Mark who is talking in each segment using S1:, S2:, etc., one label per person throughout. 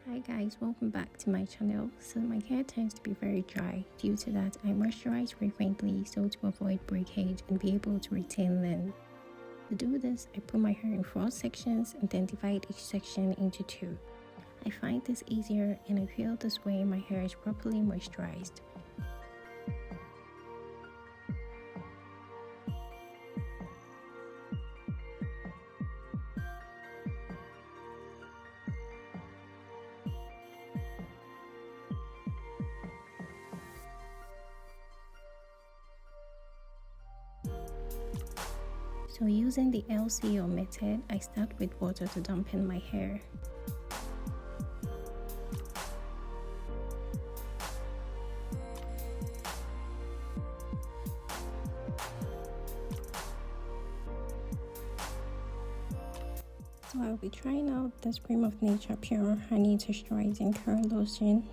S1: Hi guys, welcome back to my channel. So my hair tends to be very dry. Due to that, I moisturize frequently so to avoid breakage and be able to retain length. To do this, I put my hair in 4 sections and then divide each section into 2. I find this easier and I feel this way my hair is properly moisturized. So using the LCO method, I start with water to dampen my hair. So I'll be trying out this Cream of Nature Pure Honey Texturizing Curl Lotion.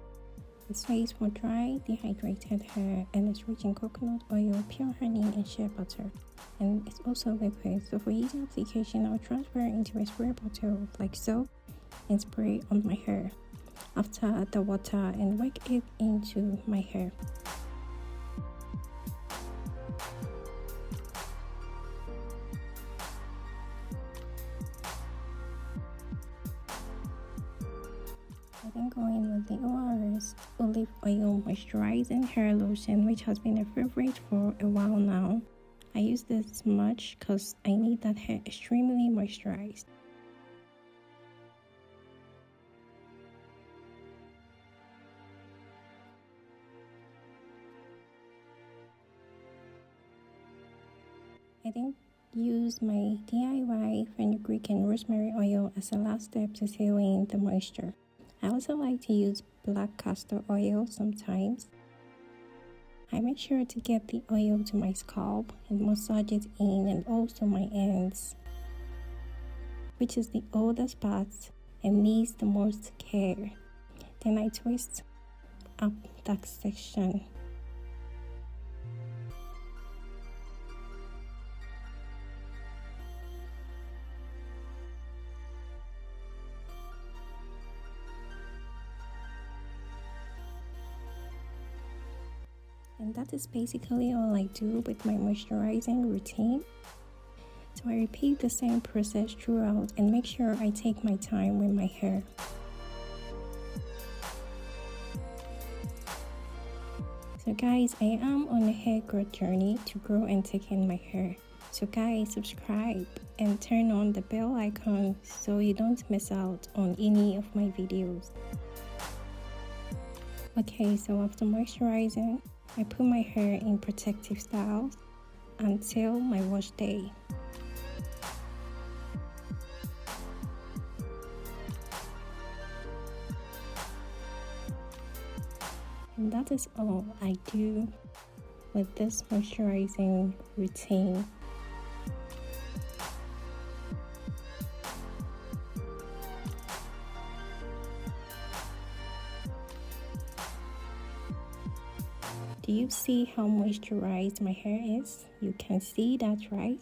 S1: It says for dry, dehydrated hair and it's rich in coconut oil, pure honey and shea butter. And it's also liquid, so for easy application, I'll transfer it into a spray bottle like so and spray on my hair. After add the water and work it into my hair. I then go in with the ORS Olive Oil Moisturizing Hair Lotion, which has been a favorite for a while now. I use this much because I need that hair extremely moisturized. I then use my DIY Fenugreek Rosemary oil as a last step to seal in the moisture. I also like to use black castor oil sometimes. I make sure to get the oil to my scalp and massage it in and also my ends, which is the oldest part and needs the most care. Then I twist up that section. And that is basically all I do with my moisturizing routine. So I repeat the same process throughout and make sure I take my time with my hair. So guys, I am on a hair growth journey to grow and take in my hair. So guys, subscribe and turn on the bell icon so you don't miss out on any of my videos. Okay, so after moisturizing, I put my hair in protective styles until my wash day. And that is all I do with this moisturizing routine. Do you see how moisturized my hair is? You can see that, right?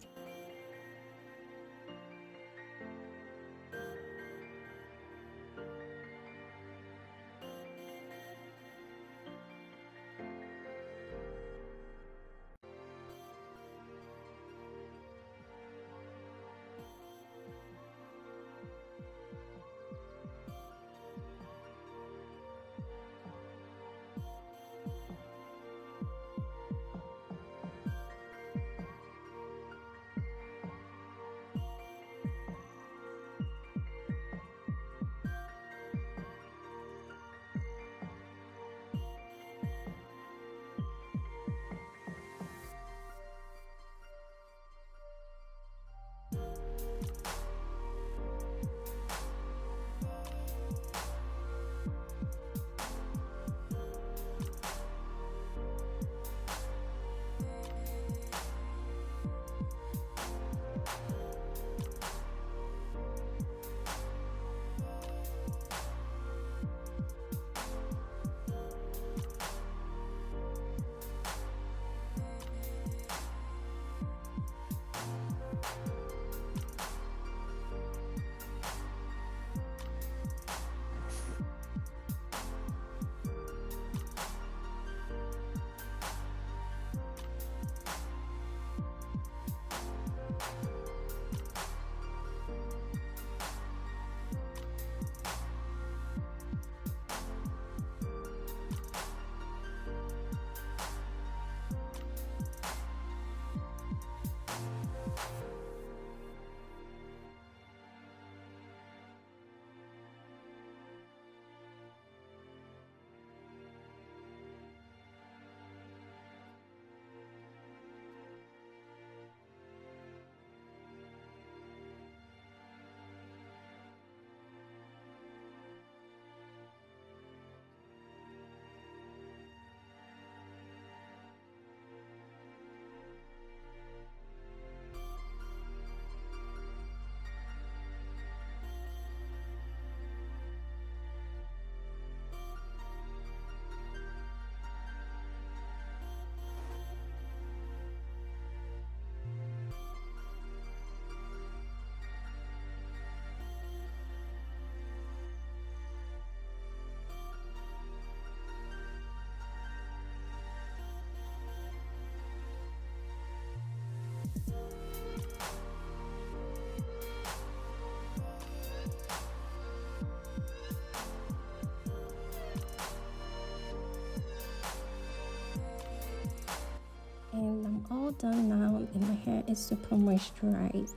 S1: done now and my hair is super moisturized.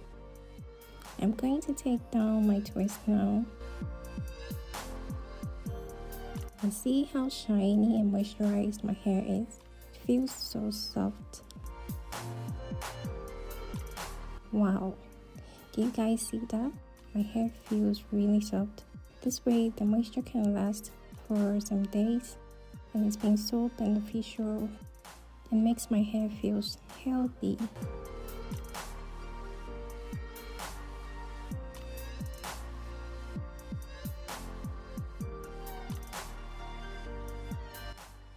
S1: I'm going to take down my twist now and see how shiny and moisturized my hair is. It feels so soft. Wow, do you guys see that? My hair feels really soft. This way the moisture can last for some days, and it's been so beneficial. It makes my hair feel healthy.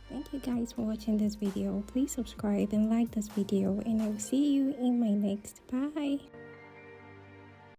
S1: Thank you guys for watching this video. Please subscribe and like this video, and I will see you in my next. Bye.